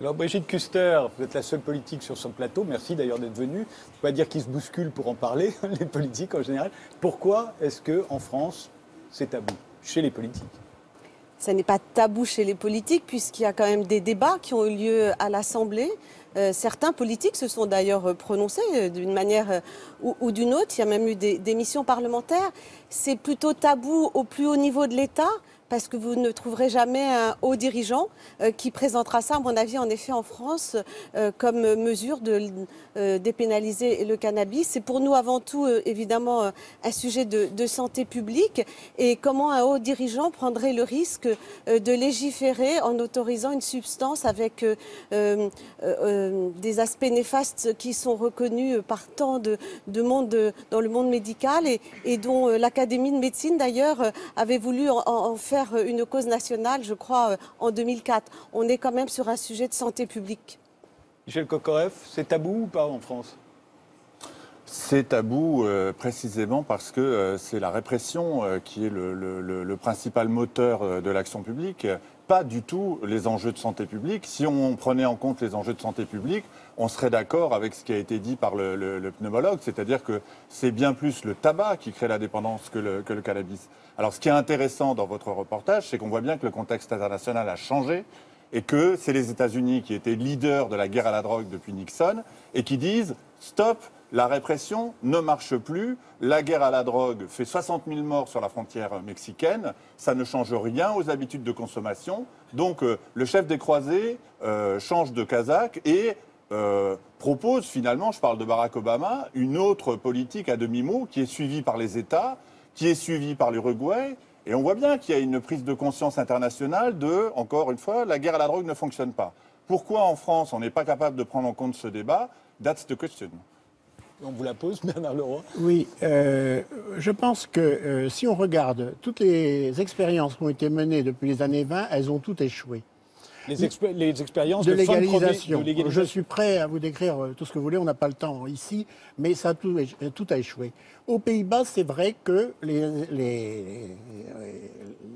Alors Brigitte Kuster, vous êtes la seule politique sur son plateau, merci d'ailleurs d'être venue. On ne peut pas dire qu'ils se bousculent pour en parler, les politiques en général. Pourquoi est-ce qu'en France, c'est tabou, chez les politiques? Ça n'est pas tabou chez les politiques, puisqu'il y a quand même des débats qui ont eu lieu à l'Assemblée. Certains politiques se sont d'ailleurs prononcés d'une manière ou d'une autre. Il y a même eu des missions parlementaires. C'est plutôt tabou au plus haut niveau de l'État, parce que vous ne trouverez jamais un haut dirigeant qui présentera ça, à mon avis, en effet, en France, comme mesure de dépénaliser le cannabis. C'est pour nous, avant tout, évidemment, un sujet de santé publique. Et comment un haut dirigeant prendrait le risque de légiférer en autorisant une substance avec des aspects néfastes qui sont reconnus par tant de monde dans le monde médical et dont l'Académie de médecine, d'ailleurs, avait voulu en faire une cause nationale, je crois, en 2004. On est quand même sur un sujet de santé publique. Michel Kokorev, c'est tabou ou pas en France? C'est tabou précisément parce que c'est la répression qui est le principal moteur de l'action publique, pas du tout les enjeux de santé publique. Si on prenait en compte les enjeux de santé publique, on serait d'accord avec ce qui a été dit par le pneumologue, c'est-à-dire que c'est bien plus le tabac qui crée la dépendance que le cannabis. Alors ce qui est intéressant dans votre reportage, c'est qu'on voit bien que le contexte international a changé et que c'est les États-Unis qui étaient leaders de la guerre à la drogue depuis Nixon et qui disent « stop ». La répression ne marche plus. La guerre à la drogue fait 60 000 morts sur la frontière mexicaine. Ça ne change rien aux habitudes de consommation. Donc le chef des croisés change de casaque et propose finalement, je parle de Barack Obama, une autre politique à demi-mot qui est suivie par les États, qui est suivie par l'Uruguay. Et on voit bien qu'il y a une prise de conscience internationale de, encore une fois, la guerre à la drogue ne fonctionne pas. Pourquoi en France on n'est pas capable de prendre en compte ce débat? That's the question. On vous la pose, Bernard Leroy. Oui, je pense que si on regarde toutes les expériences qui ont été menées depuis les années 20, elles ont toutes échoué. Les expériences de de fin légalisation. de légalisation. Je suis prêt à vous décrire tout ce que vous voulez, on n'a pas le temps ici, mais ça tout a échoué. Aux Pays-Bas, c'est vrai que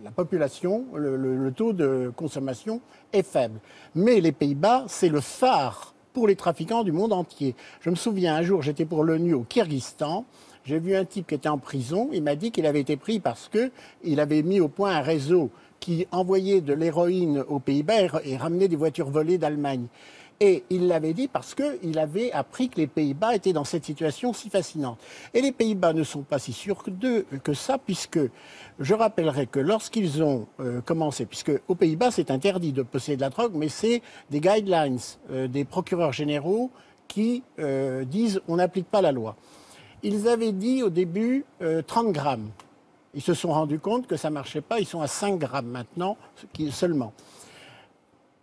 la population, le taux de consommation est faible. Mais les Pays-Bas, c'est le phare pour les trafiquants du monde entier. Je me souviens, un jour, j'étais pour l'ONU au Kyrgyzstan. J'ai vu un type qui était en prison. Il m'a dit qu'il avait été pris parce qu'il avait mis au point un réseau qui envoyait de l'héroïne aux Pays-Bas et ramenait des voitures volées d'Allemagne. Et il l'avait dit parce qu'il avait appris que les Pays-Bas étaient dans cette situation si fascinante. Et les Pays-Bas ne sont pas si sûrs que ça, puisque je rappellerai que lorsqu'ils ont commencé, puisque aux Pays-Bas c'est interdit de posséder de la drogue, mais c'est des guidelines des procureurs généraux qui disent on n'applique pas la loi. Ils avaient dit au début 30 grammes. Ils se sont rendus compte que ça ne marchait pas, ils sont à 5 grammes maintenant seulement.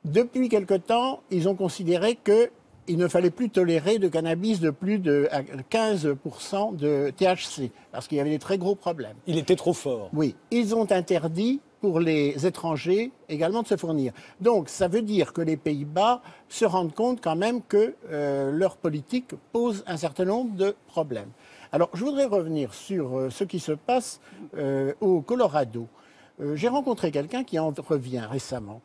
Depuis quelque temps, ils ont considéré qu'il ne fallait plus tolérer de cannabis de plus de 15% de THC, parce qu'il y avait des très gros problèmes. Il était trop fort. Oui, ils ont interdit pour les étrangers également de se fournir. Donc ça veut dire que les Pays-Bas se rendent compte quand même que leur politique pose un certain nombre de problèmes. Alors je voudrais revenir sur ce qui se passe au Colorado. J'ai rencontré quelqu'un qui en revient récemment.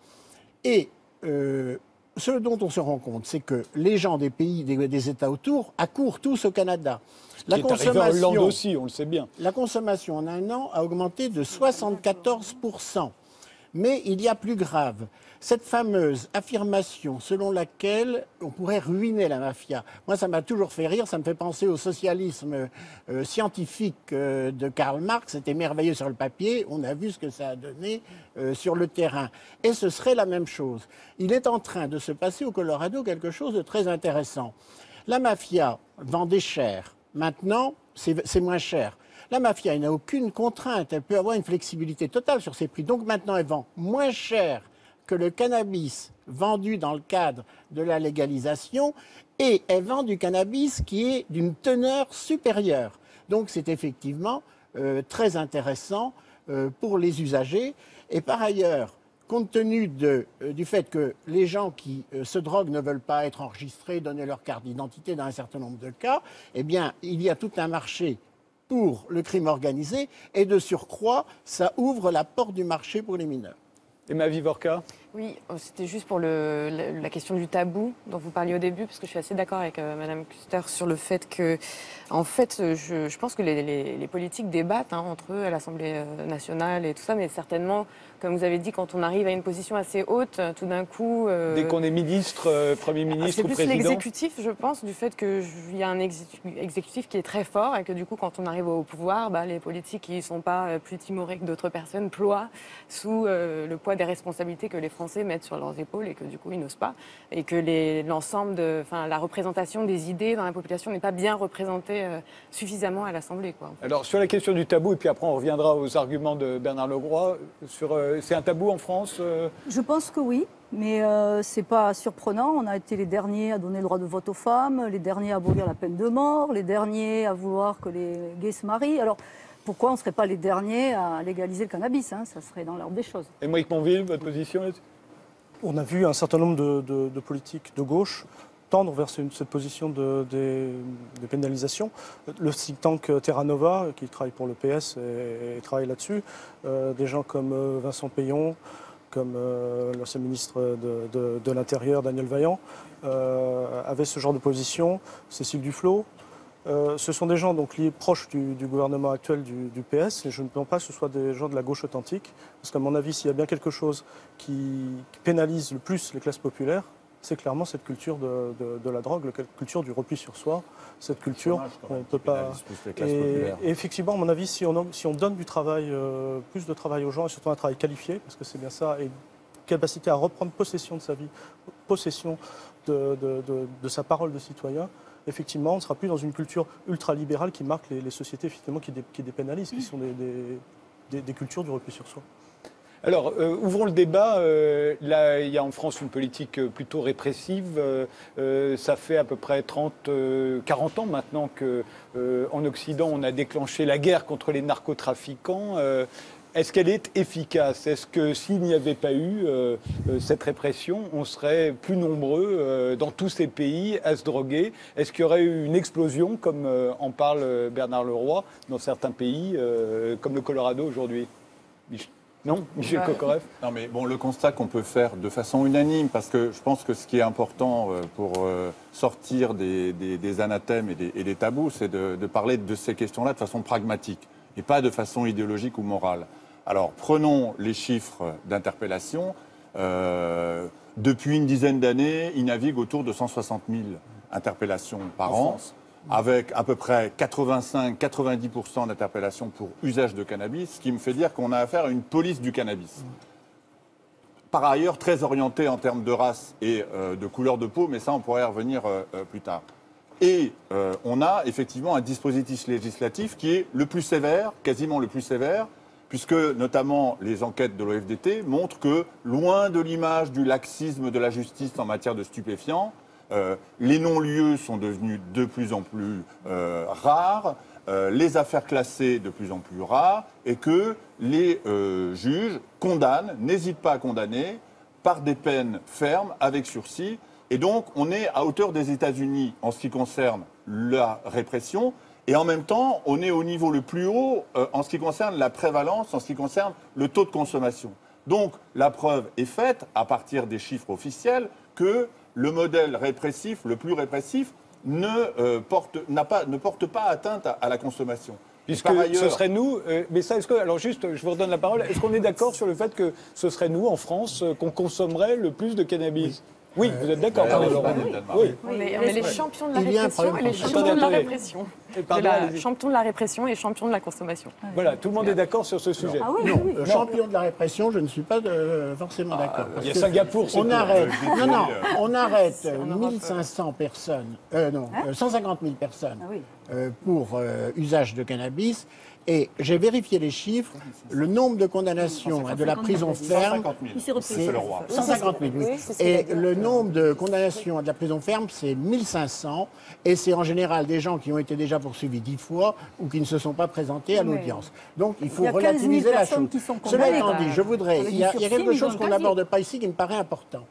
Et ce dont on se rend compte, c'est que les gens des pays, des États autour, accourent tous au Canada. La consommation, arrivé en Hollande aussi, on le sait bien. La consommation en un an a augmenté de 74%. Mais il y a plus grave, cette fameuse affirmation selon laquelle on pourrait ruiner la mafia. Moi, ça m'a toujours fait rire, ça me fait penser au socialisme scientifique de Karl Marx. C'était merveilleux sur le papier, on a vu ce que ça a donné sur le terrain. Et ce serait la même chose. Il est en train de se passer au Colorado quelque chose de très intéressant. La mafia vendait cher. Maintenant, c'est moins cher. La mafia, elle n'a aucune contrainte, elle peut avoir une flexibilité totale sur ses prix. Donc maintenant, elle vend moins cher que le cannabis vendu dans le cadre de la légalisation et elle vend du cannabis qui est d'une teneur supérieure. Donc c'est effectivement très intéressant pour les usagers. Et par ailleurs, compte tenu du fait que les gens qui se droguent ne veulent pas être enregistrés, donner leur carte d'identité dans un certain nombre de cas, eh bien, il y a tout un marché pour le crime organisé et de surcroît, ça ouvre la porte du marché pour les mineurs. Emma Vivorca. Oui, c'était juste pour la question du tabou dont vous parliez au début, parce que je suis assez d'accord avec Madame Kuster sur le fait que, en fait, je pense que les politiques débattent entre eux à l'Assemblée nationale et tout ça, mais certainement, comme vous avez dit, quand on arrive à une position assez haute, tout d'un coup... Dès qu'on est ministre, Premier ministre ou c'est plus président. l'exécutif, je pense, du fait qu'il y a un exécutif qui est très fort et que du coup, quand on arrive au pouvoir, les politiques qui ne sont pas plus timorés que d'autres personnes ploient sous le poids des responsabilités que les Français mettent sur leurs épaules et que du coup, ils n'osent pas. Et que la représentation des idées dans la population n'est pas bien représentée suffisamment à l'Assemblée, quoi. Alors, sur la question du tabou, et puis après on reviendra aux arguments de Bernard Leroy, c'est un tabou en France Je pense que oui, mais c'est pas surprenant. On a été les derniers à donner le droit de vote aux femmes, les derniers à abolir la peine de mort, les derniers à vouloir que les gays se marient. Alors, pourquoi on ne serait pas les derniers à légaliser le cannabis, hein? Ça serait dans l'ordre des choses. Émeric Monville, votre position là-dessus? On a vu un certain nombre de politiques de gauche tendre vers cette position de pénalisation. Le think tank Terra Nova, qui travaille pour le PS et travaille là-dessus, des gens comme Vincent Payon, comme l'ancien ministre de l'Intérieur, Daniel Vaillant, avaient ce genre de position. Cécile Duflot. Ce sont des gens donc liés proches du gouvernement actuel du PS, et je ne pense pas que ce soit des gens de la gauche authentique, parce qu'à mon avis, s'il y a bien quelque chose qui pénalise le plus les classes populaires, c'est clairement cette culture de la drogue, la culture du repli sur soi, cette culture, on ne peut pas... Et effectivement, à mon avis, si on donne du travail, plus de travail aux gens, et surtout un travail qualifié, parce que c'est bien ça, et capacité à reprendre possession de sa vie, possession de sa parole de citoyen, effectivement, on ne sera plus dans une culture ultralibérale qui marque les sociétés effectivement, qui dépénalisent, qui sont des cultures du repli sur soi. Alors, ouvrons le débat. Là, il y a en France une politique plutôt répressive. Ça fait à peu près 40 ans maintenant qu'en Occident, on a déclenché la guerre contre les narcotrafiquants. Est-ce qu'elle est efficace? Est-ce que s'il n'y avait pas eu cette répression, on serait plus nombreux dans tous ces pays à se droguer? Est-ce qu'il y aurait eu une explosion, comme en parle Bernard Leroy, dans certains pays, comme le Colorado aujourd'hui? Non, Michel Kokorev? Non, mais bon, le constat qu'on peut faire de façon unanime, parce que je pense que ce qui est important pour sortir des anathèmes et des tabous, c'est de parler de ces questions-là de façon pragmatique et pas de façon idéologique ou morale. Alors, prenons les chiffres d'interpellation. Depuis une dizaine d'années, il navigue autour de 160 000 interpellations par an. France, avec à peu près 85-90% d'interpellations pour usage de cannabis, ce qui me fait dire qu'on a affaire à une police du cannabis. Par ailleurs, très orientée en termes de race et de couleur de peau, mais ça, on pourrait y revenir plus tard. Et on a effectivement un dispositif législatif qui est le plus sévère, quasiment le plus sévère, puisque notamment les enquêtes de l'OFDT montrent que, loin de l'image du laxisme de la justice en matière de stupéfiants, les non-lieux sont devenus de plus en plus rares, les affaires classées de plus en plus rares, et que les juges condamnent, n'hésitent pas à condamner, par des peines fermes, avec sursis. Et donc, on est à hauteur des États-Unis en ce qui concerne la répression, et en même temps, on est au niveau le plus haut en ce qui concerne la prévalence, en ce qui concerne le taux de consommation. Donc, la preuve est faite, à partir des chiffres officiels, que le modèle répressif, le plus répressif, ne porte pas atteinte à la consommation. Puisque ce serait nous, mais ça, est-ce que, alors juste, je vous redonne la parole, est-ce qu'on est d'accord sur le fait que ce serait nous, en France, qu'on consommerait le plus de cannabis? Oui, vous êtes d'accord, Laurent? Oui. On est les champions de la répression et les champions de la répression. Champions de la répression et champions de la consommation. Voilà, tout le monde est d'accord sur ce sujet. Ah oui, non, champion de la répression, je ne suis pas forcément d'accord. Il y a Singapour, on arrête. On arrête 1500 personnes, 150 000 personnes pour usage de cannabis. Et j'ai vérifié les chiffres. Le nombre de condamnations de la prison ferme, 150 000, oui. Et le nombre de condamnations à de la prison ferme, c'est 1500. Et c'est en général des gens qui ont été déjà poursuivis 10 fois ou qui ne se sont pas présentés à l'audience. Donc il faut relativiser la chose. Cela étant dit, je voudrais... Il y a quelque chose qu'on n'aborde pas ici qui me paraît important.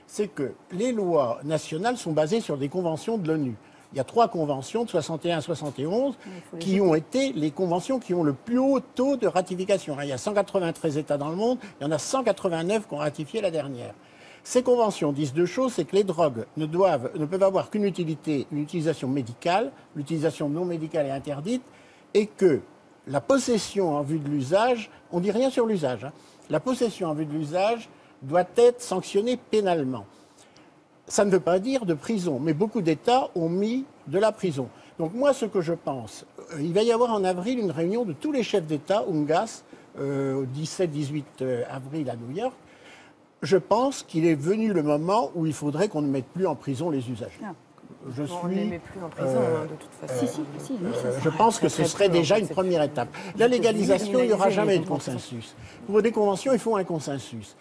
C'est que les lois nationales sont basées sur des conventions de l'ONU. Il y a 3 conventions de 61 à 71 qui ont été les conventions qui ont le plus haut taux de ratification. Il y a 193 États dans le monde, il y en a 189 qui ont ratifié la dernière. Ces conventions disent deux choses, c'est que les drogues ne peuvent avoir qu'une utilité, une utilisation médicale, l'utilisation non médicale est interdite, et que la possession en vue de l'usage, on ne dit rien sur l'usage, hein, la possession en vue de l'usage doit être sanctionnée pénalement. Ça ne veut pas dire de prison, mais beaucoup d'États ont mis de la prison. Donc moi, ce que je pense, il va y avoir en avril une réunion de tous les chefs d'État, UNGAS, au 17-18 avril à New York. Je pense qu'il est venu le moment où il faudrait qu'on ne mette plus en prison les usagers. On ne les met plus en prison, de toute façon. Je pense que ce serait déjà une première étape. La légalisation, il n'y aura jamais de consensus. Pour des conventions, il faut un consensus.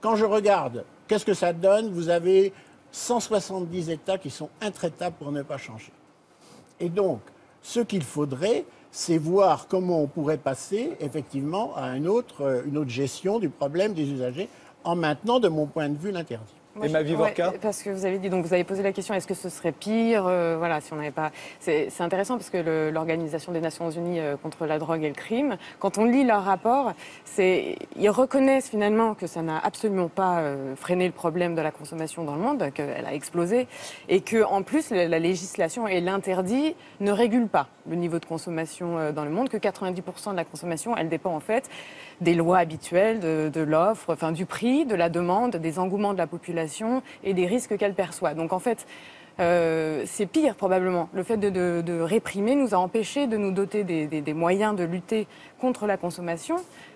Quand je regarde, qu'est-ce que ça donne? Vous avez 170 États qui sont intraitables pour ne pas changer. Et donc, ce qu'il faudrait, c'est voir comment on pourrait passer, effectivement, à une autre gestion du problème des usagers, en maintenant, de mon point de vue, l'interdit. Et ma Vivorca, parce que vous avez dit, donc vous avez posé la question, est-ce que ce serait pire, voilà, si on n'avait pas. C'est intéressant parce que l'Organisation des Nations Unies contre la drogue et le crime, quand on lit leur rapport, ils reconnaissent finalement que ça n'a absolument pas freiné le problème de la consommation dans le monde, qu'elle a explosé, et que en plus la législation et l'interdit ne régulent pas le niveau de consommation dans le monde, que 90% de la consommation, elle dépend en fait des lois habituelles, de l'offre, enfin du prix, de la demande, des engouements de la population et des risques qu'elle perçoit. Donc en fait, c'est pire probablement. Le fait de réprimer nous a empêchés de nous doter des moyens de lutter contre la consommation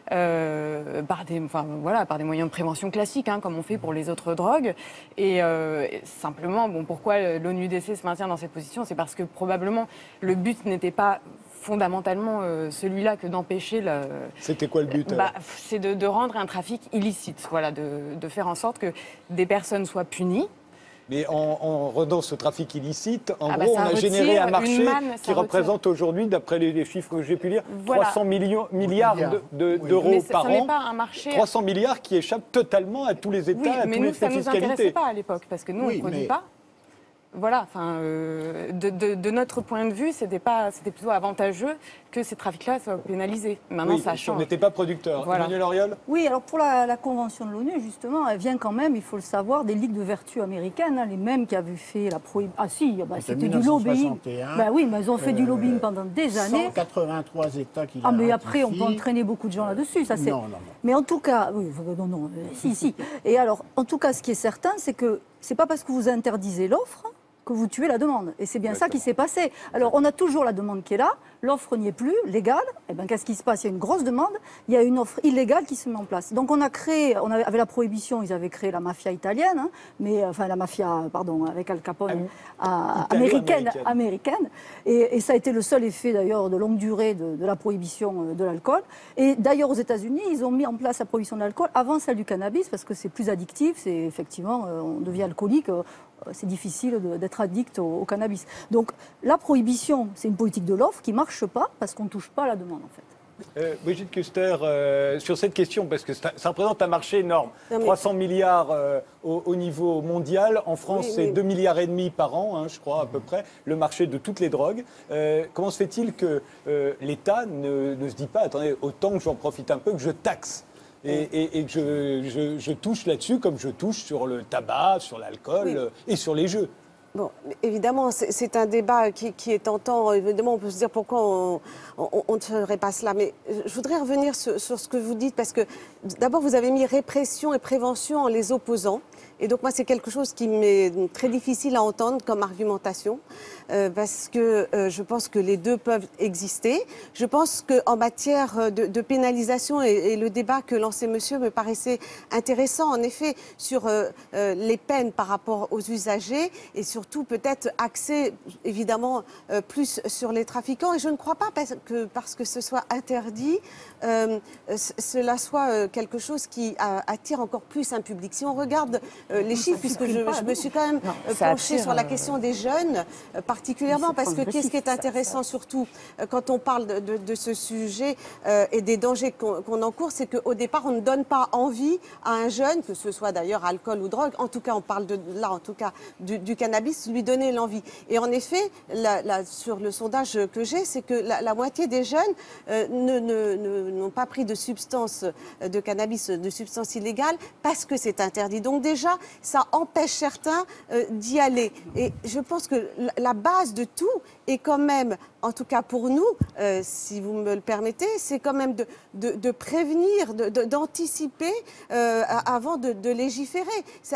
par des moyens de prévention classiques, hein, comme on fait pour les autres drogues. Et simplement, pourquoi l'ONUDC se maintient dans cette position, c'est parce que probablement le but n'était pas fondamentalement celui-là que d'empêcher le... C'était quoi le but C'est de rendre un trafic illicite, voilà, de faire en sorte que des personnes soient punies. Mais en rendant ce trafic illicite, en gros, on a généré un marché qui représente aujourd'hui, d'après les chiffres que j'ai pu lire, 300 milliards d'euros par an. Pas un marché... 300 milliards qui échappent totalement à tous les États, à tous les faits de fiscalité. Mais nous, ça ne nous intéressait pas à l'époque, parce que nous, on ne produit pas. Voilà, enfin, de notre point de vue, c'était plutôt avantageux que ces trafics-là soient pénalisés. Maintenant, ça change. On n'était pas producteur. Voilà. Emmanuel Auriol ? Oui, alors pour la Convention de l'ONU, justement, elle vient quand même, il faut le savoir, des ligues de vertu américaines, hein, les mêmes qui avaient fait la prohibition. Ah si, c'était du lobbying. Oui, mais ils ont fait du lobbying pendant des années. 183 États qui l'ont mais après, on peut entraîner beaucoup de gens là-dessus. Ça, non. Mais en tout cas, oui, non, si. Et alors, en tout cas, ce qui est certain, c'est que c'est pas parce que vous interdisez l'offre que vous tuez la demande. Et c'est bien ça qui s'est passé. Alors, on a toujours la demande qui est là, l'offre n'y est plus, légale. Et bien, qu'est-ce qui se passe? Il y a une grosse demande, il y a une offre illégale qui se met en place. Donc, avec la prohibition, ils avaient créé la mafia italienne, hein, la mafia, avec Al Capone, américaine. Et ça a été le seul effet, d'ailleurs, de longue durée de la prohibition de l'alcool. Et d'ailleurs, aux États-Unis, ils ont mis en place la prohibition de l'alcool avant celle du cannabis, parce que c'est plus addictif, c'est effectivement, on devient alcoolique, c'est difficile d'être addict au cannabis. Donc la prohibition, c'est une politique de l'offre qui ne marche pas parce qu'on ne touche pas à la demande en fait. Brigitte Kuster, sur cette question, parce que ça représente un marché énorme, 300 milliards au niveau mondial, en France c'est 2,5 milliards par an, hein, je crois à peu près, le marché de toutes les drogues. Comment se fait-il que l'État ne se dit pas, attendez, autant que j'en profite un peu, que je taxe et que je touche là-dessus comme je touche sur le tabac, sur l'alcool et sur les jeux. Bon, évidemment, c'est un débat qui est tentant. Évidemment, on peut se dire pourquoi on ne ferait pas cela. Mais je voudrais revenir sur ce que vous dites, parce que d'abord, vous avez mis répression et prévention en les opposant. Et donc, moi, c'est quelque chose qui m'est très difficile à entendre comme argumentation, parce que je pense que les deux peuvent exister. Je pense qu'en matière de pénalisation, et le débat que lançait monsieur me paraissait intéressant, en effet, sur les peines par rapport aux usagers, et surtout peut-être axé, évidemment, plus sur les trafiquants. Et je ne crois pas parce que ce soit interdit, cela soit quelque chose qui attire encore plus un public. Si on regarde les chiffres, puisque je me suis quand même penchée sur la question des jeunes, particulièrement, parce que qu'est-ce qui est intéressant surtout quand on parle de ce sujet et des dangers qu'on encourt, c'est qu'au départ, on ne donne pas envie à un jeune, que ce soit d'ailleurs alcool ou drogue, en tout cas, on parle du cannabis, lui donner l'envie. Et en effet, sur le sondage que j'ai, c'est que la moitié des jeunes n'ont pas pris de substance de cannabis, de substance illégale, parce que c'est interdit. Donc déjà, ça empêche certains d'y aller. Et je pense que la base de tout est quand même, en tout cas pour nous, si vous me le permettez, c'est quand même de prévenir, d'anticiper avant de légiférer.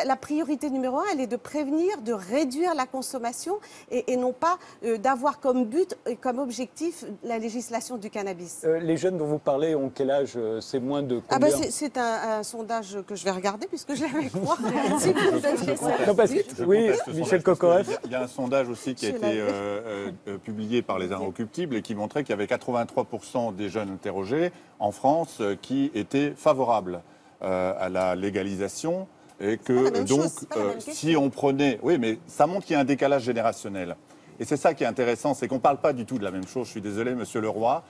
La priorité numéro 1, elle est de prévenir, de réduire la consommation et non pas d'avoir comme but et comme objectif la législation du cannabis. Les jeunes dont vous parlez ont quel âge? C'est moins de combien? C'est un sondage que je vais regarder puisque je l'ai avec moi. Oui, Michel Cocoref. Il y a un sondage aussi qui a été publié par les Inrecuptibles et qui montrait qu'il y avait 83% des jeunes interrogés en France qui étaient favorables à la légalisation et que donc si on prenait... Oui, mais ça montre qu'il y a un décalage générationnel. Et c'est ça qui est intéressant, c'est qu'on ne parle pas du tout de la même chose. Je suis désolé, Monsieur Leroy.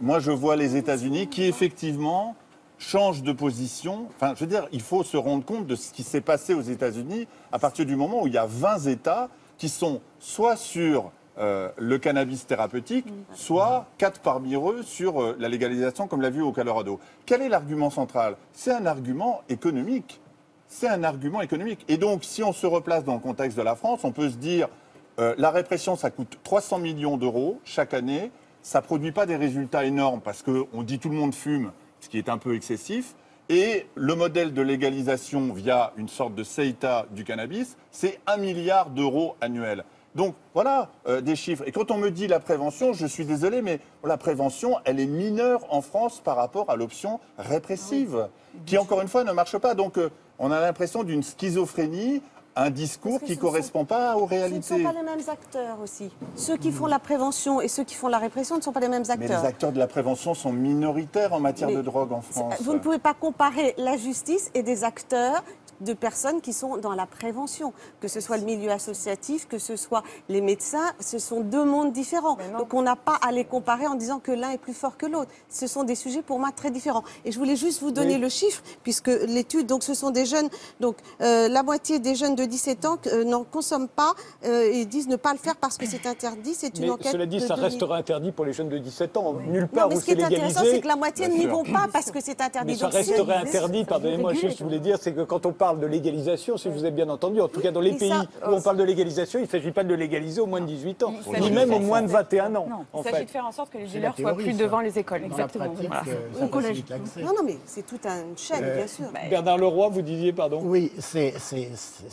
Moi, je vois les États-Unis qui, effectivement, changent de position. Enfin, je veux dire, il faut se rendre compte de ce qui s'est passé aux États-Unis à partir du moment où il y a 20 États qui sont soit sur le cannabis thérapeutique, soit 4 parmi eux sur la légalisation, comme l'a vu au Colorado. Quel est l'argument central? C'est un argument économique. C'est un argument économique. Et donc, si on se replace dans le contexte de la France, on peut se dire... la répression, ça coûte 300 millions d'euros chaque année. Ça ne produit pas des résultats énormes parce qu'on dit tout le monde fume, ce qui est un peu excessif. Et le modèle de légalisation via une sorte de CETA du cannabis, c'est 1 milliard d'euros annuels. Donc voilà des chiffres. Et quand on me dit la prévention, je suis désolé, mais la prévention, elle est mineure en France par rapport à l'option répressive, qui encore une fois ne marche pas. Donc on a l'impression d'une schizophrénie, un discours qui ne correspond pas aux réalités. Ce ne sont pas les mêmes acteurs aussi. Ceux qui font la prévention et ceux qui font la répression ne sont pas les mêmes acteurs. Mais les acteurs de la prévention sont minoritaires en matière de drogue en France. Vous ne pouvez pas comparer la justice et des acteurs de personnes qui sont dans la prévention, que ce soit le milieu associatif, que ce soit les médecins, ce sont deux mondes différents. Donc on n'a pas à les comparer en disant que l'un est plus fort que l'autre. Ce sont des sujets pour moi très différents. Et je voulais juste vous donner le chiffre, puisque l'étude, donc ce sont des jeunes, donc la moitié des jeunes de 17 ans n'en consomment pas et disent ne pas le faire parce que c'est interdit. C'est une enquête. Cela dit, ça restera interdit pour les jeunes de 17 ans. Nulle part où c'est légalisé. Ce qui est intéressant, c'est que la moitié n'y vont pas parce que c'est interdit. Mais ça resterait interdit, pardonnez-moi, juste je voulais dire, c'est que quand on parle de légalisation, si vous avez bien entendu, en tout cas dans les pays où on parle de légalisation, il ne s'agit pas de le légaliser au moins de 18 ans, ni même au moins de 21 ans. Il s'agit de faire en sorte que les dealers soient plus devant les écoles. Exactement. Au collège. Non, mais c'est toute une chaîne, bien sûr. Bernard Leroy, vous disiez, pardon. Oui, c'est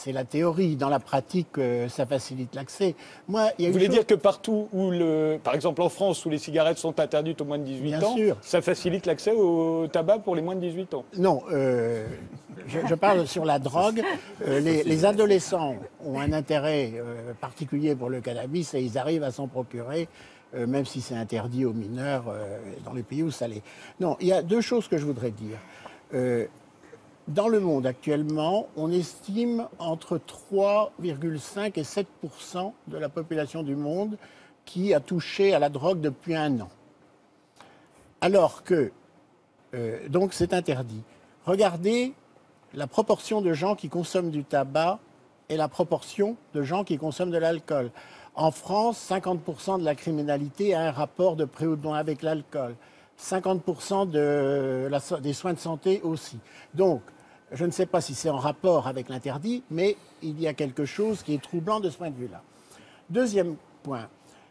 la théorie. Dans la pratique, ça facilite l'accès. Vous voulez dire que partout où, par exemple en France, où les cigarettes sont interdites aux moins de 18 ans, ça facilite l'accès au tabac pour les moins de 18 ans? Non, je parle sur la drogue. Les adolescents ont un intérêt particulier pour le cannabis et ils arrivent à s'en procurer, même si c'est interdit aux mineurs dans les pays où ça l'est. Non, il y a deux choses que je voudrais dire. Dans le monde actuellement, on estime entre 3,5 et 7% de la population du monde qui a touché à la drogue depuis 1 an. Alors que, donc c'est interdit. Regardez la proportion de gens qui consomment du tabac et la proportion de gens qui consomment de l'alcool. En France, 50% de la criminalité a un rapport de près ou de loin avec l'alcool. 50% des soins de santé aussi. Donc, je ne sais pas si c'est en rapport avec l'interdit, mais il y a quelque chose qui est troublant de ce point de vue-là. Deuxième point,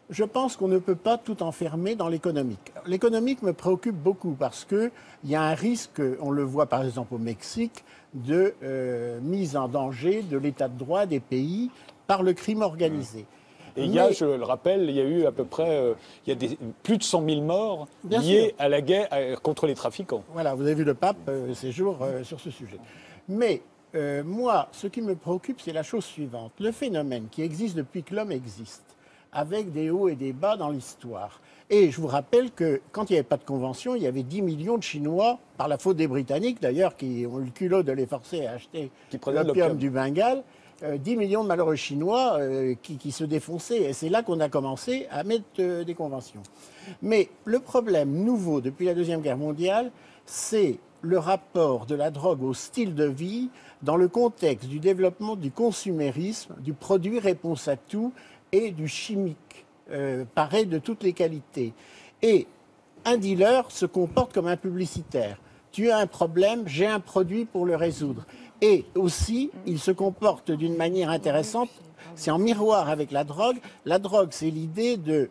je pense qu'on ne peut pas tout enfermer dans l'économique. L'économique me préoccupe beaucoup parce qu'il y a un risque, on le voit par exemple au Mexique, de mise en danger de l'état de droit des pays par le crime organisé. Et il y a, je le rappelle, il y a eu à peu près plus de 100 000 morts liés à la guerre contre les trafiquants. Voilà, vous avez vu le pape ces jours sur ce sujet. Mais moi, ce qui me préoccupe, c'est la chose suivante. Le phénomène qui existe depuis que l'homme existe, avec des hauts et des bas dans l'histoire. Et je vous rappelle que quand il n'y avait pas de convention, il y avait 10 millions de Chinois, par la faute des Britanniques d'ailleurs, qui ont eu le culot de les forcer à acheter l'opium du Bengale, 10 millions de malheureux Chinois qui se défonçaient. Et c'est là qu'on a commencé à mettre des conventions. Mais le problème nouveau depuis la Deuxième Guerre mondiale, c'est le rapport de la drogue au style de vie dans le contexte du développement du consumérisme, du produit réponse à tout et du chimique, pareil de toutes les qualités. Et un dealer se comporte comme un publicitaire. Tu as un problème, j'ai un produit pour le résoudre. Et aussi, il se comporte d'une manière intéressante, c'est en miroir avec la drogue. La drogue, c'est l'idée de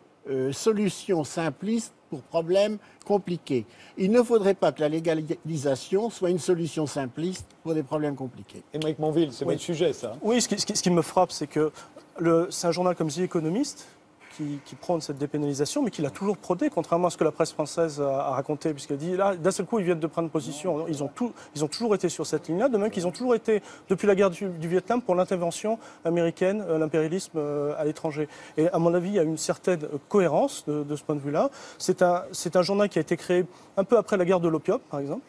solution simpliste pour problèmes compliqués. Il ne faudrait pas que la légalisation soit une solution simpliste pour des problèmes compliqués. Émeric Monville, c'est votre sujet, ça. Oui, ce qui me frappe, c'est que c'est un journal comme The Economist qui prône cette dépénalisation, mais qui l'a toujours prôné, contrairement à ce que la presse française a raconté, puisqu'elle dit, là, d'un seul coup, ils viennent de prendre position. Ils ont toujours été sur cette ligne-là, de même qu'ils ont toujours été, depuis la guerre du Vietnam, pour l'intervention américaine, l'impérialisme à l'étranger. Et à mon avis, il y a une certaine cohérence de ce point de vue-là. C'est un journal qui a été créé un peu après la guerre de l'opium, par exemple.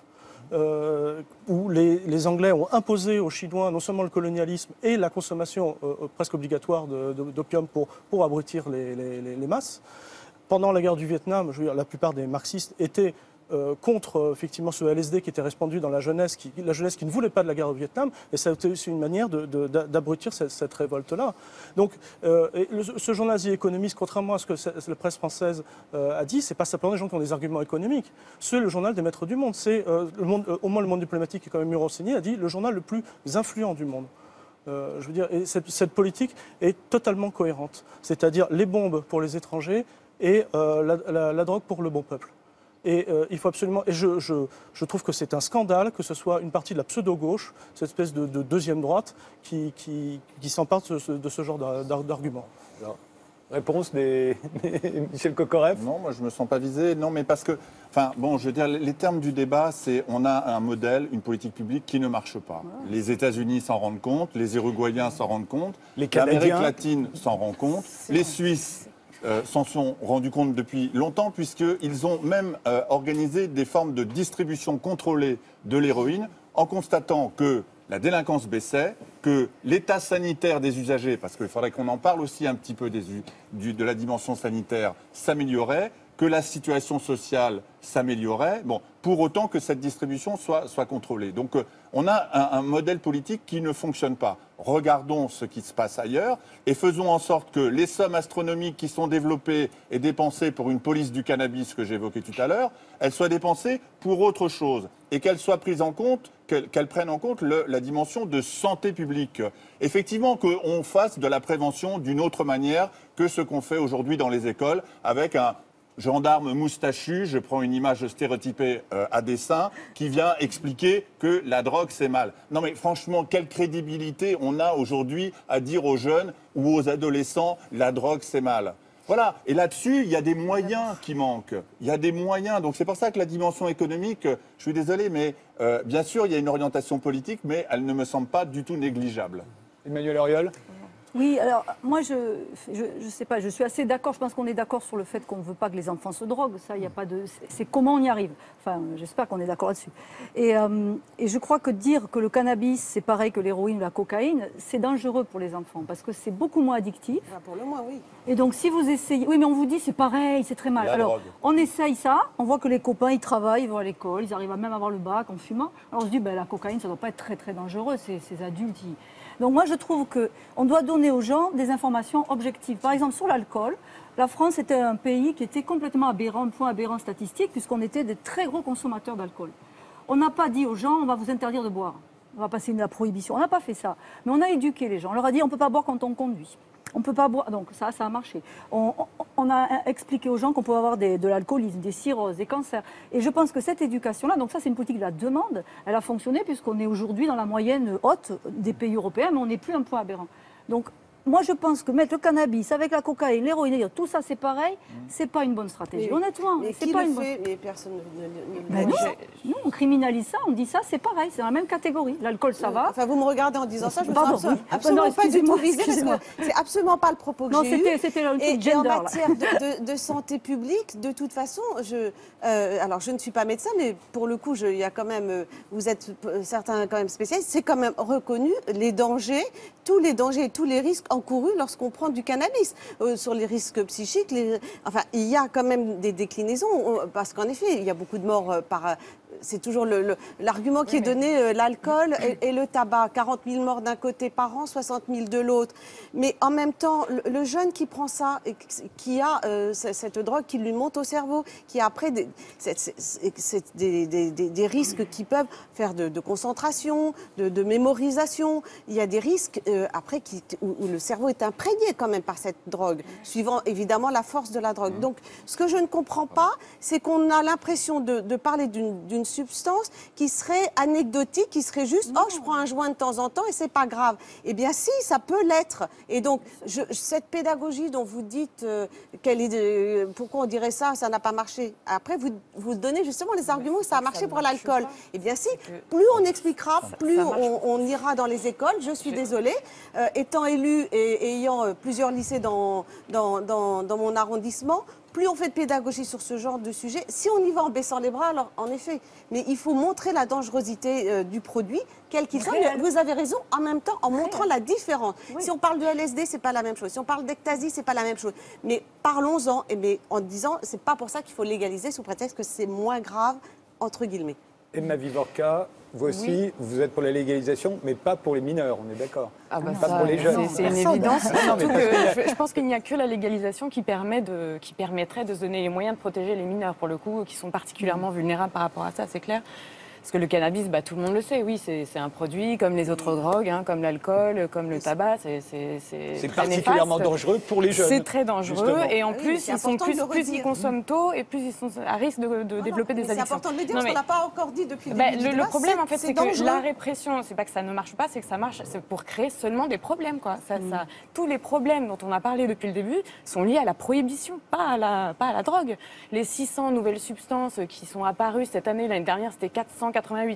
Où les Anglais ont imposé aux Chinois non seulement le colonialisme et la consommation presque obligatoire d'opium pour abrutir les masses. Pendant la guerre du Vietnam, je veux dire, la plupart des marxistes étaient contre effectivement ce LSD qui était répandu dans la jeunesse qui ne voulait pas de la guerre au Vietnam, et ça a été aussi une manière d'abrutir cette révolte-là. Donc ce journal The Economist, contrairement à ce que la presse française a dit, c'est pas simplement des gens qui ont des arguments économiques. C'est le journal des maîtres du monde. C'est au moins le monde diplomatique qui est quand même mieux renseigné, a dit le journal le plus influent du monde. Je veux dire, et cette politique est totalement cohérente. C'est-à-dire les bombes pour les étrangers et la drogue pour le bon peuple. Et il faut absolument. Et je trouve que c'est un scandale que ce soit une partie de la pseudo-gauche, cette espèce de deuxième droite, qui s'empare de ce genre d'arguments. Réponse des Michel Cocoref? Non, moi je ne me sens pas visé. Non, mais parce que, enfin, bon, je veux dire, les termes du débat, c'est on a un modèle, une politique publique qui ne marche pas. Les États-Unis s'en rendent compte, les Uruguayens s'en rendent compte, l'Amérique latine s'en rend compte, les Suisses s'en sont rendus compte depuis longtemps, puisqu'ils ont même organisé des formes de distribution contrôlée de l'héroïne en constatant que la délinquance baissait, que l'état sanitaire des usagers, parce qu'il faudrait qu'on en parle aussi un petit peu de la dimension sanitaire, s'améliorait, que la situation sociale s'améliorait, bon, pour autant que cette distribution soit contrôlée. Donc on a un modèle politique qui ne fonctionne pas. Regardons ce qui se passe ailleurs et faisons en sorte que les sommes astronomiques qui sont développées et dépensées pour une police du cannabis que j'évoquais tout à l'heure, elles soient dépensées pour autre chose et qu'elles soient prises en compte, qu'elles prennent en compte la dimension de santé publique. Effectivement, qu'on fasse de la prévention d'une autre manière que ce qu'on fait aujourd'hui dans les écoles avec un gendarme moustachu, je prends une image stéréotypée à dessein, qui vient expliquer que la drogue c'est mal. Non mais franchement, quelle crédibilité on a aujourd'hui à dire aux jeunes ou aux adolescents la drogue c'est mal? Voilà, et là-dessus, il y a des moyens qui manquent. Il y a des moyens, donc c'est pour ça que la dimension économique, je suis désolé, mais bien sûr, il y a une orientation politique, mais elle ne me semble pas du tout négligeable. Emmanuel Auriol? Oui, alors moi je sais pas, je suis assez d'accord, je pense qu'on est d'accord sur le fait qu'on ne veut pas que les enfants se droguent, ça il n'y a pas de... C'est comment on y arrive, enfin j'espère qu'on est d'accord là-dessus. Et je crois que dire que le cannabis c'est pareil que l'héroïne ou la cocaïne, c'est dangereux pour les enfants parce que c'est beaucoup moins addictif. Pour le moins, oui. Et donc si vous essayez... Oui mais on vous dit c'est pareil, c'est très mal. Alors on essaye ça, on voit que les copains ils travaillent, ils vont à l'école, ils arrivent à même avoir le bac en fumant. Alors on se dit ben, la cocaïne ça ne doit pas être très très dangereux, ces adultes... Donc moi je trouve qu'on doit donner aux gens des informations objectives. Par exemple sur l'alcool, la France était un pays qui était complètement aberrant, un point aberrant statistique, puisqu'on était des très gros consommateurs d'alcool. On n'a pas dit aux gens on va vous interdire de boire, on va passer la prohibition, on n'a pas fait ça. Mais on a éduqué les gens, on leur a dit on ne peut pas boire quand on conduit. On ne peut pas boire, donc ça a marché. On a expliqué aux gens qu'on pouvait avoir de l'alcoolisme, des cirrhoses, des cancers. Et je pense que cette éducation-là, donc ça c'est une politique de la demande, elle a fonctionné puisqu'on est aujourd'hui dans la moyenne haute des pays européens, mais on n'est plus un point aberrant. Donc moi je pense que mettre le cannabis avec la cocaïne, l'héroïne, dire tout ça c'est pareil, c'est pas une bonne stratégie. Honnêtement, mais c'est pas une bonne. Mais personne ne Ben non, on criminalise ça, on dit ça, c'est pareil, c'est dans la même catégorie. L'alcool, ça va. Enfin, vous me regardez en disant ça, je me Pardon, sens oui. absolument Non, pas du tout excusez-moi, visée, parce que c'est absolument pas le propos que Non, j'ai eu. c'était un truc Et gender. en là. matière de santé publique, de toute façon, alors je ne suis pas médecin, mais pour le coup, il y a quand même, vous êtes certains quand même spécialistes, c'est quand même reconnu les dangers, tous les dangers et tous les risques encourus lorsqu'on prend du cannabis. Sur les risques psychiques, enfin, il y a quand même des déclinaisons, parce qu'en effet, il y a beaucoup de morts par... C'est toujours l'argument qui est donné, l'alcool et le tabac. 40 000 morts d'un côté par an, 60 000 de l'autre. Mais en même temps, le jeune qui prend ça, et qui a cette drogue qui lui monte au cerveau, qui a après des risques qui peuvent faire de concentration, de mémorisation. Il y a des risques après où le cerveau est imprégné quand même par cette drogue, suivant évidemment la force de la drogue. Donc, ce que je ne comprends pas, c'est qu'on a l'impression de parler d'une substance qui serait anecdotique, qui serait juste « oh, je prends un joint de temps en temps et c'est pas grave ». Eh bien si, ça peut l'être. Et donc, cette pédagogie dont vous dites pourquoi on dirait ça, ça n'a pas marché. Après, vous donnez justement les arguments que ça a marché pour l'alcool. Eh bien si, plus on expliquera, plus on ira dans les écoles. Je suis désolée, étant élue et ayant plusieurs lycées dans mon arrondissement, plus on fait de pédagogie sur ce genre de sujet, si on y va en baissant les bras, alors en effet, mais il faut montrer la dangerosité du produit, quel qu'il soit. Mais vous avez raison, en même temps, en montrant la différence. Oui. Si on parle de LSD, c'est pas la même chose. Si on parle d'ecstasy, c'est pas la même chose. Mais parlons-en, mais en disant, c'est pas pour ça qu'il faut légaliser sous prétexte que c'est moins grave, entre guillemets. Emma Vivorka, vous aussi, vous ête pour la légalisation, mais pas pour les mineurs, on est d'accord. Pas pour les jeunes. C'est une évidence. Surtout que je pense qu'il n'y a que la légalisation qui permettrait de se donner les moyens de protéger les mineurs, pour le coup, qui sont particulièrement vulnérables par rapport à ça, c'est clair. Parce que le cannabis, tout le monde le sait, oui, c'est un produit comme les autres drogues, comme l'alcool, comme le tabac, c'est particulièrement dangereux pour les jeunes. C'est très dangereux, justement. Et en plus, plus ils consomment tôt, et plus ils sont à risque de développer des addictions. C'est important de le dire, parce qu'on n'a pas encore dit depuis le début. Le problème, en fait, c'est que la répression, c'est pas que ça ne marche pas, c'est que ça marche, c'est pour créer seulement des problèmes, quoi. Tous les problèmes dont on a parlé depuis le début sont liés à la prohibition, pas à la drogue. Les 600 nouvelles substances qui sont apparues cette année, l'année dernière, c'était 488,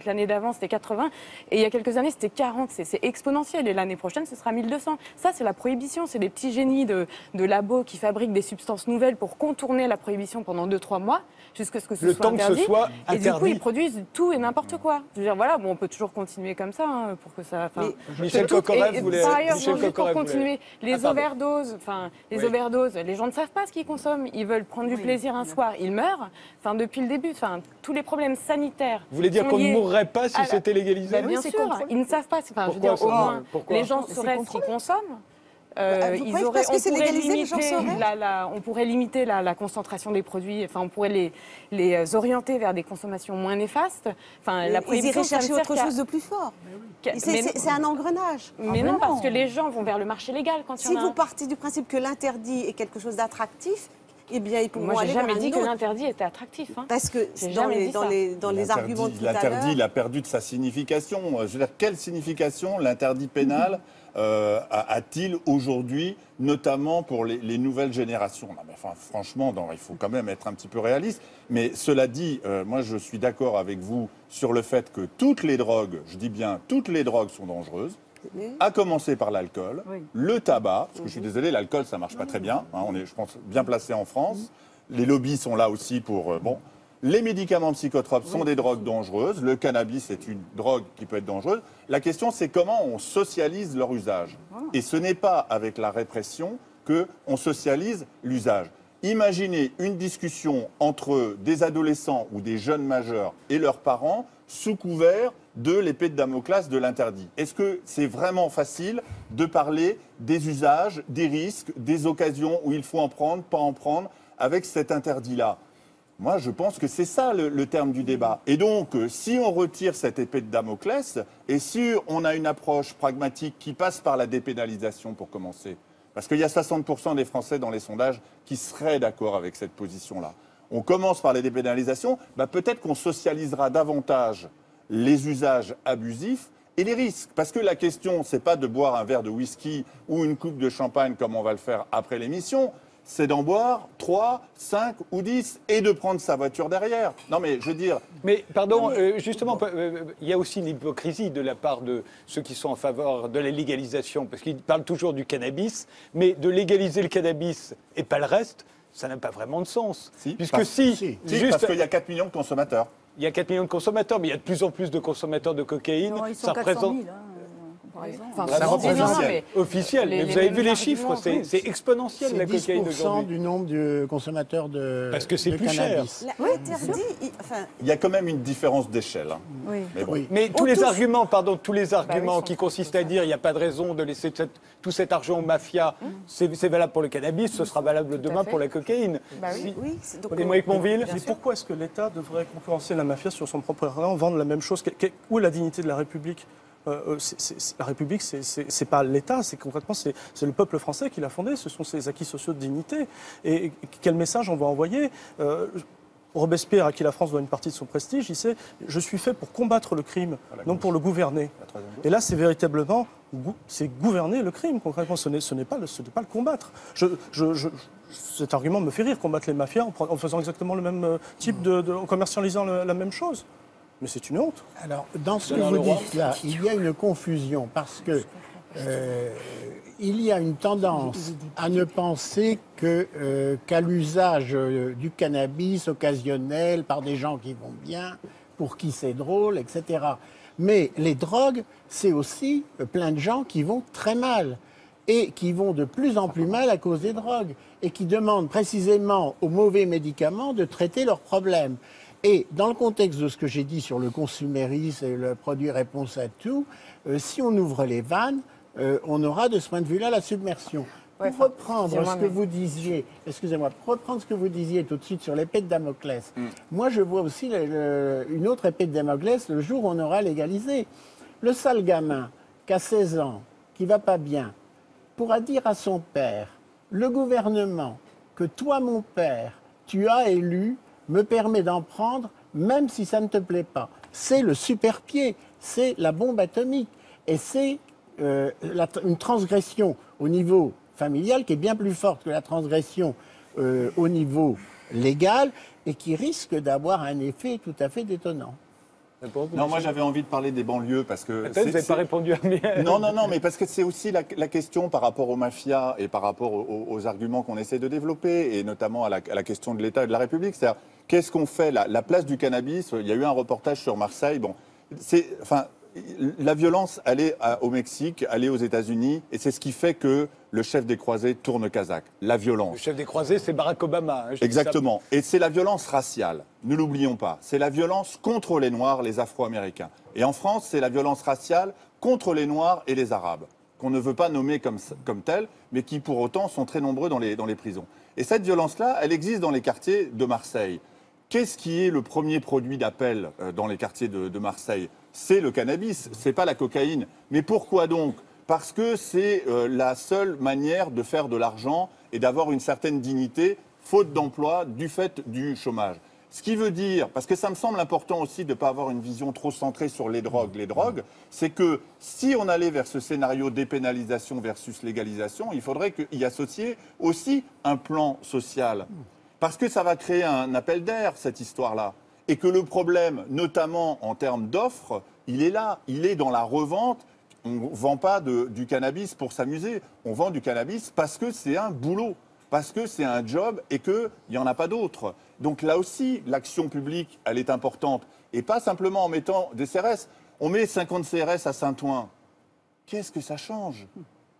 l'année d'avant c'était 80, et il y a quelques années c'était 40, c'est exponentiel, et l'année prochaine ce sera 1200. Ça c'est la prohibition, c'est des petits génies de labos qui fabriquent des substances nouvelles pour contourner la prohibition pendant 2-3 mois, jusqu'à ce que ce soit interdit. Que ce soit interdit. Et du coup ils produisent tout et n'importe quoi. Je veux dire, voilà, on peut toujours continuer comme ça, pour que ça... Michel Cocorel voulait... Par ailleurs, juste pour continuer, les overdoses, overdoses, les gens ne savent pas ce qu'ils consomment, ils veulent prendre du plaisir un soir, ils meurent, depuis le début, tous les problèmes sanitaires... Vous voulez dire qu'on ne mourrait pas si c'était légalisé? Bien sûr, ils ne savent pas. Je veux dire, au moins, les gens sauraient ce qu'ils consomment. On pourrait limiter la concentration des produits, on pourrait les orienter vers des consommations moins néfastes. Ils iraient chercher autre chose de plus fort. C'est un engrenage. Mais non, parce que les gens vont vers le marché légal quand il y en a. Si vous partez du principe que l'interdit est quelque chose d'attractif, eh bien, ils pourront aller vers un autre. Moi, j'ai jamais dit que l'interdit était attractif. Parce que dans les arguments de tout à l'heure... L'interdit, il a perdu de sa signification. Je veux dire, quelle signification l'interdit pénal a-t-il aujourd'hui, notamment pour les nouvelles générations? Non, mais franchement, il faut quand même être un petit peu réaliste. Mais cela dit, moi, je suis d'accord avec vous sur le fait que toutes les drogues, je dis bien toutes les drogues sont dangereuses. À commencer par l'alcool, le tabac, parce que je suis désolé, l'alcool, ça ne marche pas très bien. On est, je pense, bien placé en France. Les lobbies sont là aussi pour... Les médicaments psychotropes sont des drogues dangereuses. Le cannabis est une drogue qui peut être dangereuse. La question, c'est comment on socialise leur usage. Et ce n'est pas avec la répression qu'on socialise l'usage. Imaginez une discussion entre des adolescents ou des jeunes majeurs et leurs parents sous couvert de l'épée de Damoclès de l'interdit. Est-ce que c'est vraiment facile de parler des usages, des risques, des occasions où il faut en prendre, pas en prendre, avec cet interdit-là? Moi, je pense que c'est ça le terme du débat. Et donc, si on retire cette épée de Damoclès, et si on a une approche pragmatique qui passe par la dépénalisation pour commencer, parce qu'il y a 60% des Français dans les sondages qui seraient d'accord avec cette position-là. On commence par la dépénalisation, peut-être qu'on socialisera davantage les usages abusifs et les risques. Parce que la question, ce n'est pas de boire un verre de whisky ou une coupe de champagne comme on va le faire après l'émission. c'est d'en boire 3, 5 ou 10 et de prendre sa voiture derrière. Non mais je veux dire... Mais pardon, justement, il y a aussi une hypocrisie de la part de ceux qui sont en faveur de la légalisation, parce qu'ils parlent toujours du cannabis, mais de légaliser le cannabis et pas le reste, ça n'a pas vraiment de sens. Puisque parce qu'il y a 4 millions de consommateurs. Il y a 4 millions de consommateurs, mais il y a de plus en plus de consommateurs de cocaïne. Non, ils sont 400 000, Enfin, officiel. Mais vous avez vu les chiffres, c'est exponentiel la cocaïne C'est 10% aujourd'hui. du nombre de consommateurs de Parce que c'est de plus cannabis. La- L'interdit, Il y a quand même une différence d'échelle. Hein. Oui. Mais bon. Oui. Mais tous les arguments, oui, qui consistent à dire il n'y a pas de raison de laisser tout cet argent aux mafias, c'est valable pour le cannabis, ce sera valable demain fait. pour la cocaïne. Bah oui. oui, donc, Émeric Monville. Mais pourquoi est-ce que l'État devrait concurrencer la mafia sur son propre terrain, vendre la même chose? Où est la dignité de la République? La République, c'est pas l'État, c'est concrètement c'est le peuple français qui l'a fondée. Ce sont ses acquis sociaux de dignité. Et quel message on va envoyer? Robespierre, à qui la France doit une partie de son prestige, il sait « Je suis fait pour combattre le crime, non pour le gouverner ». Et là, c'est véritablement gouverner le crime, concrètement. Ce n'est pas le combattre. Cet argument me fait rire, combattre les mafias en faisant exactement le même type en commercialisant la même chose. Mais c'est une honte. Alors, dans ce que vous dites là, il y a une confusion parce que il y a une tendance à ne penser qu'à l'usage du cannabis occasionnel par des gens qui vont bien, pour qui c'est drôle, etc. Mais les drogues, c'est aussi plein de gens qui vont très mal et qui vont de plus en plus mal à cause des drogues et qui demandent précisément aux mauvais médicaments de traiter leurs problèmes. Et dans le contexte de ce que j'ai dit sur le consumérisme et le produit réponse à tout, si on ouvre les vannes, on aura de ce point de vue-là la submersion. Pour reprendre ce que vous disiez, excusez-moi, pour reprendre ce que vous disiez tout de suite sur l'épée de Damoclès, moi je vois aussi une autre épée de Damoclès le jour où on aura légalisé. Le sale gamin qui a 16 ans, qui va pas bien, pourra dire à son père, le gouvernement que toi mon père, tu as élu, me permet d'en prendre, même si ça ne te plaît pas. C'est le super pied, c'est la bombe atomique. Et c'est une transgression au niveau familial qui est bien plus forte que la transgression au niveau légal et qui risque d'avoir un effet tout à fait détonnant. Non, moi j'avais envie de parler des banlieues parce que... Attends, vous n'avez pas répondu à mes... Non, mais parce que c'est aussi la question par rapport aux mafias et par rapport aux arguments qu'on essaie de développer, et notamment à la question de l'État et de la République. C'est-à-dire, qu'est-ce qu'on fait? La place du cannabis, il y a eu un reportage sur Marseille. Bon, la violence, elle est au Mexique, elle est aux États-Unis, et c'est ce qui fait que le chef des croisés tourne Kazakh. La violence. Le chef des croisés, c'est Barack Obama. Hein, Exactement. Et c'est la violence raciale, ne l'oublions pas. C'est la violence contre les Noirs, les Afro-Américains. Et en France, c'est la violence raciale contre les Noirs et les Arabes, qu'on ne veut pas nommer comme tels, mais qui pour autant sont très nombreux dans les prisons. Et cette violence-là, elle existe dans les quartiers de Marseille. Qu'est-ce qui est le premier produit d'appel dans les quartiers de Marseille? C'est le cannabis, c'est pas la cocaïne. Mais pourquoi donc? Parce que c'est la seule manière de faire de l'argent et d'avoir une certaine dignité, faute d'emploi, du fait du chômage. Ce qui veut dire, parce que ça me semble important aussi de ne pas avoir une vision trop centrée sur les drogues, c'est que si on allait vers ce scénario dépénalisation versus légalisation, il faudrait y associer aussi un plan social. Parce que ça va créer un appel d'air, cette histoire-là. Et que le problème, notamment en termes d'offres, il est là, il est dans la revente. On ne vend pas du cannabis pour s'amuser, on vend du cannabis parce que c'est un boulot, parce que c'est un job et qu'il n'y en a pas d'autre. Donc là aussi, l'action publique, elle est importante. Et pas simplement en mettant des CRS. On met 50 CRS à Saint-Ouen. Qu'est-ce que ça change ?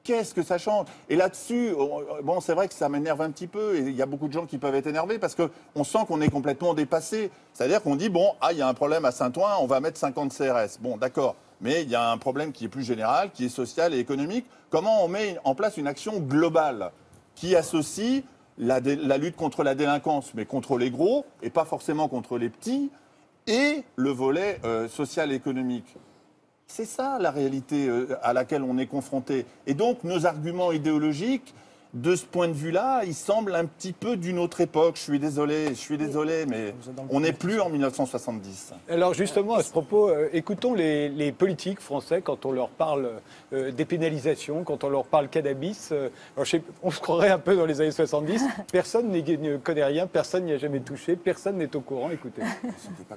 Qu'est-ce que ça change? Et là-dessus, bon, c'est vrai que ça m'énerve un petit peu, et il y a beaucoup de gens qui peuvent être énervés, parce qu'on sent qu'on est complètement dépassé. C'est-à-dire qu'on dit, bon, il y a un problème à Saint-Ouen, on va mettre 50 CRS. Bon, d'accord, mais il y a un problème qui est plus général, qui est social et économique. Comment on met en place une action globale qui associe la lutte contre la délinquance, mais contre les gros, et pas forcément contre les petits, et le volet social et économique? C'est ça la réalité à laquelle on est confronté. Et donc nos arguments idéologiques, de ce point de vue-là, il semble un petit peu d'une autre époque. Je suis désolé, mais on n'est plus en 1970. Alors justement, à ce propos, écoutons les politiques français quand on leur parle dépénalisation, quand on leur parle cannabis. On se croirait un peu dans les années 70. Personne ne connaît rien, personne n'y a jamais touché, personne n'est au courant. Écoutez.